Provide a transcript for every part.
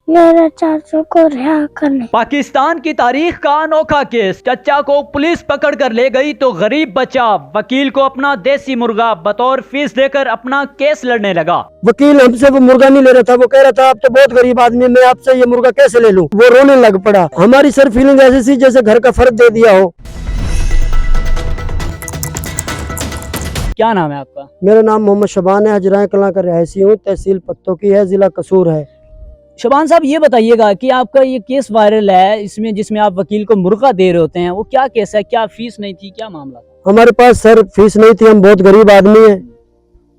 मेरे चाचू को रिहा करने। पाकिस्तान की तारीख का अनोखा केस। चचा को पुलिस पकड़ कर ले गई तो गरीब बच्चा वकील को अपना देसी मुर्गा बतौर फीस देकर अपना केस लड़ने लगा। वकील हमसे वो मुर्गा नहीं ले रहा था, वो कह रहा था आप तो बहुत गरीब आदमी है, मैं आपसे ये मुर्गा कैसे ले लूं। वो रोने लग पड़ा। हमारी सर फीलिंग ऐसी थी जैसे घर का फर्ज दे दिया हो। क्या नाम है आपका? मेरा नाम मोहम्मद शबान है, हजराए कलां का रहायशी हूँ, तहसील पत्तों की है, जिला कसूर है। शबान साहब, ये बताइएगा कि आपका ये केस वायरल है इसमें जिसमें आप वकील को मुर्गा दे रहे होते हैं, वो क्या केस है? क्या फीस नहीं थी, क्या मामला था? हमारे पास सर फीस नहीं थी, हम बहुत गरीब आदमी हैं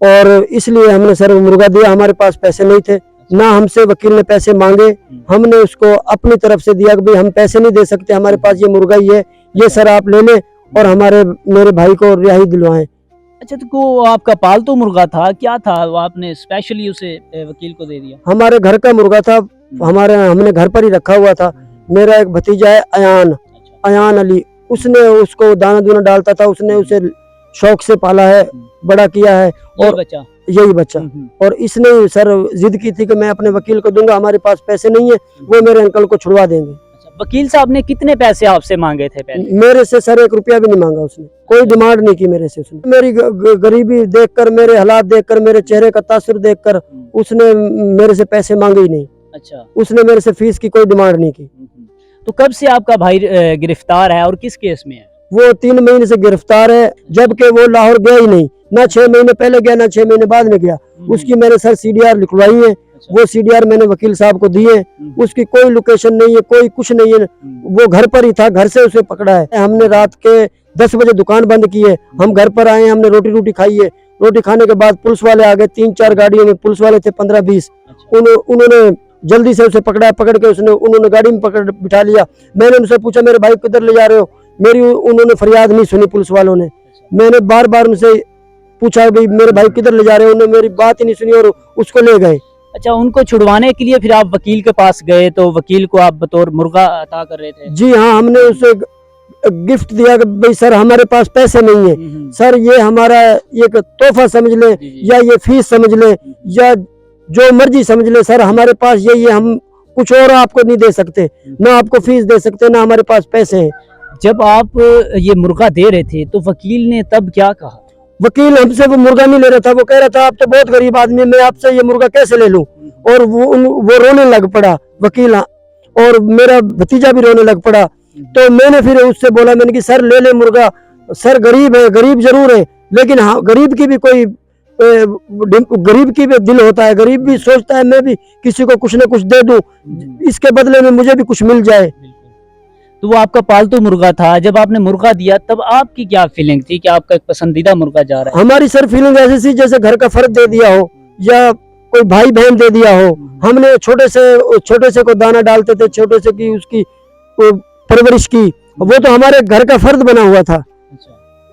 और इसलिए हमने सर मुर्गा दिया। हमारे पास पैसे नहीं थे, ना हमसे वकील ने पैसे मांगे, हमने उसको अपनी तरफ से दिया कि भाई हम पैसे नहीं दे सकते, हमारे पास ये मुर्गा ही है, ये सर आप ले लें और मेरे भाई को रिहाई दिलवाएं। अच्छा, तो वो आपका पालतू मुर्गा था, क्या था वो? आपने स्पेशली उसे वकील को दे दिया? हमारे घर का मुर्गा था, हमने घर पर ही रखा हुआ था। मेरा एक भतीजा है अयान अली, उसने उसको दाना दूना डालता था, उसने उसे शौक से पाला है, बड़ा किया है। और यही बच्चा और इसने सर जिद की थी कि मैं अपने वकील को दूंगा, हमारे पास पैसे नहीं है, वो मेरे अंकल को छुड़वा देंगे। वकील साहब ने कितने पैसे आपसे मांगे थे पहले? मेरे से सर 1 रुपया भी नहीं मांगा उसने, कोई डिमांड नहीं की मेरे से उसने। मेरी गरीबी देखकर, मेरे हालात देखकर, मेरे चेहरे का तासुर देखकर उसने मेरे से पैसे मांगे ही नहीं। अच्छा, उसने मेरे से फीस की कोई डिमांड नहीं की। तो कब से आपका भाई गिरफ्तार है और किस केस में है? वो 3 महीने से गिरफ्तार है, जबकि वो लाहौर गया ही नहीं, ना 6 महीने पहले गया, ना 6 महीने बाद में गया। उसकी मैंने सर CDR लिखवाई है, वो CDR मैंने वकील साहब को दी है। उसकी कोई लोकेशन नहीं है, कोई कुछ नहीं है, वो घर पर ही था, घर से उसे पकड़ा है। हमने रात के 10 बजे दुकान बंद की है, हम घर पर आए, हमने रोटी खाई है। रोटी खाने के बाद पुलिस वाले आ गए, 3-4 गाड़ियों में पुलिस वाले थे, 15-20। उन्होंने जल्दी से उसे पकड़ा, पकड़ के उन्होंने गाड़ी में पकड़ बिठा लिया। मैंने उनसे पूछा मेरे भाई किधर ले जा रहे हो, उन्होंने फरियाद नहीं सुनी पुलिस वालों ने। मैंने बार बार उनसे पूछा भाई मेरे भाई किधर ले जा रहे हो, उन्होंने मेरी बात ही नहीं सुनी और उसको ले गए। अच्छा, उनको छुड़वाने के लिए फिर आप वकील के पास गए, तो वकील को आप बतौर मुर्गा अता कर रहे थे? जी हाँ, हमने उसे गिफ्ट दिया कि भाई सर हमारे पास पैसे नहीं है, सर ये हमारा एक तोहफा समझ ले या ये फीस समझ ले या जो मर्जी समझ ले, सर हमारे पास यही है, हम कुछ और आपको नहीं दे सकते, ना आपको फीस दे सकते, ना हमारे पास पैसे हैं। जब आप ये मुर्गा दे रहे थे तो वकील ने तब क्या कहा? वकील हमसे वो मुर्गा नहीं ले रहा था, वो कह रहा था आप तो बहुत गरीब आदमी है, मैं आपसे ये मुर्गा कैसे ले लूं। और वो रोने लग पड़ा वकील, और मेरा भतीजा भी रोने लग पड़ा। तो मैंने फिर उससे बोला, मैंने कि सर ले ले मुर्गा, सर गरीब है, गरीब जरूर है, लेकिन हाँ गरीब की भी कोई गरीब की भी दिल होता है, गरीब भी सोचता है मैं भी किसी को कुछ ना कुछ दे दूं, इसके बदले में मुझे भी कुछ मिल जाए। तो वो आपका पालतू मुर्गा था, जब आपने मुर्गा दिया तब आपकी क्या फीलिंग थी कि आपका एक पसंदीदा मुर्गा जा रहा है? हमारी सर फीलिंग ऐसी थी जैसे घर का फर्ज दे दिया हो या कोई भाई बहन दे दिया हो। हमने छोटे से को दाना डालते थे, छोटे से की उसकी परवरिश की, वो तो हमारे घर का फर्ज बना हुआ था।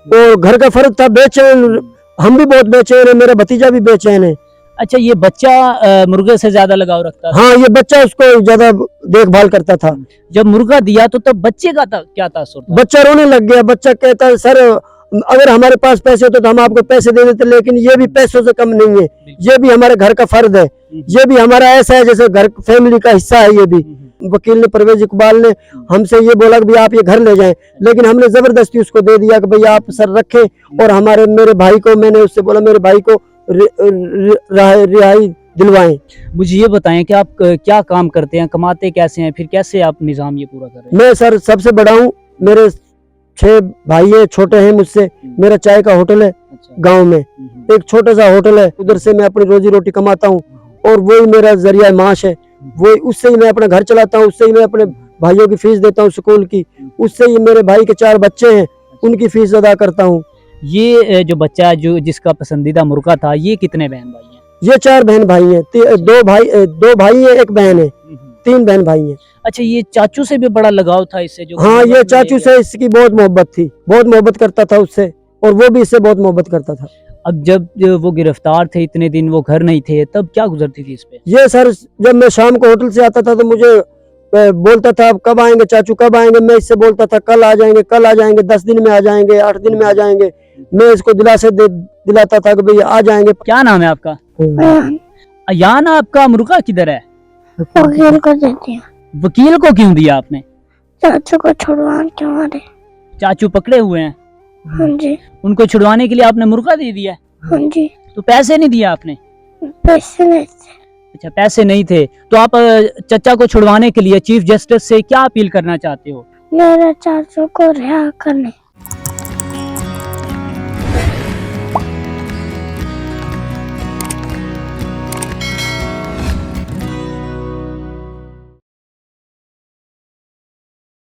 और घर का फर्ज था। बेचैन, हम भी बहुत बेचैन है, मेरा भतीजा भी बेचैन है। अच्छा, ये बच्चा मुर्गे से ज्यादा लगाव रखता था? हाँ, ये बच्चा उसको ज्यादा देखभाल करता था। जब मुर्गा दिया तो तब बच्चे का क्या तासुर था? बच्चा रोने लग गया। बच्चा कहता है सर अगर हमारे पास पैसे होते तो हम आपको पैसे दे देते, लेकिन ये भी पैसों से कम नहीं है, ये भी हमारे घर का फर्ज है, ये भी हमारा ऐसा है जैसे घर फैमिली का हिस्सा है। ये भी वकील ने, परवेज इकबाल ने हमसे ये बोला कि भाई आप ये घर ले जाएं, लेकिन हमने जबरदस्ती उसको दे दिया कि भाई आप सर रखें। और मेरे भाई को, मैंने उससे बोला मेरे भाई को रिहाई दिलवाएं। मुझे ये बताएं कि आप क्या काम करते हैं, कमाते कैसे हैं, फिर कैसे आप निजाम ये पूरा कर रहे हैं? मैं सर सबसे बड़ा हूँ, मेरे 6 भाई है, छोटे हैं मुझसे। मेरा चाय का होटल है गांव में, एक छोटा सा होटल है, उधर से मैं अपनी रोजी रोटी कमाता हूँ और वही मेरा जरिया माश है। वही, उससे ही मैं अपना घर चलाता हूँ, उससे ही मैं अपने भाइयों की फीस देता हूँ स्कूल की, उससे ही मेरे भाई के 4 बच्चे हैं, उनकी फीस अदा करता हूँ। ये जो बच्चा जो जिसका पसंदीदा मुर्गा था, ये कितने बहन भाई हैं? ये 4 बहन भाई हैं, 2 भाई है, 1 बहन है, 3 बहन भाई हैं। अच्छा, ये चाचू से भी बड़ा लगाव था इससे? जो हाँ, ये चाचू से इसकी बहुत मोहब्बत थी, बहुत मोहब्बत करता था उससे, और वो भी इससे बहुत मोहब्बत करता था। अब जब वो गिरफ्तार थे, इतने दिन वो घर नहीं थे, तब क्या गुजरती थी इस पे? ये सर जब मैं शाम को होटल से आता था तो मुझे बोलता था अब कब आएंगे चाचू, कब आएंगे। मैं इससे बोलता था कल आ जाएंगे, कल आ जाएंगे, 10 दिन में आ जाएंगे, 8 दिन में आ जाएंगे। मैं इसको दिलासे दिलाता था कि भैया आ जाएंगे। क्या नाम है आपका? अयान। आपका मुर्गा किधर है? वकील को दे दिया। वकील को क्यों दिया आपने? चाचू को छुड़वाने के मारे। चाचू पकड़े हुए हैं, हाँ जी। उनको छुड़वाने के लिए आपने मुर्गा दे दिया है? हाँ जी। तो पैसे नहीं दिए आपने? पैसे नहीं थे। अच्छा, पैसे नहीं थे। तो आप चचा को छुड़वाने के लिए चीफ जस्टिस से क्या अपील करना चाहते हो? मेरे चाचू को रिहा करने।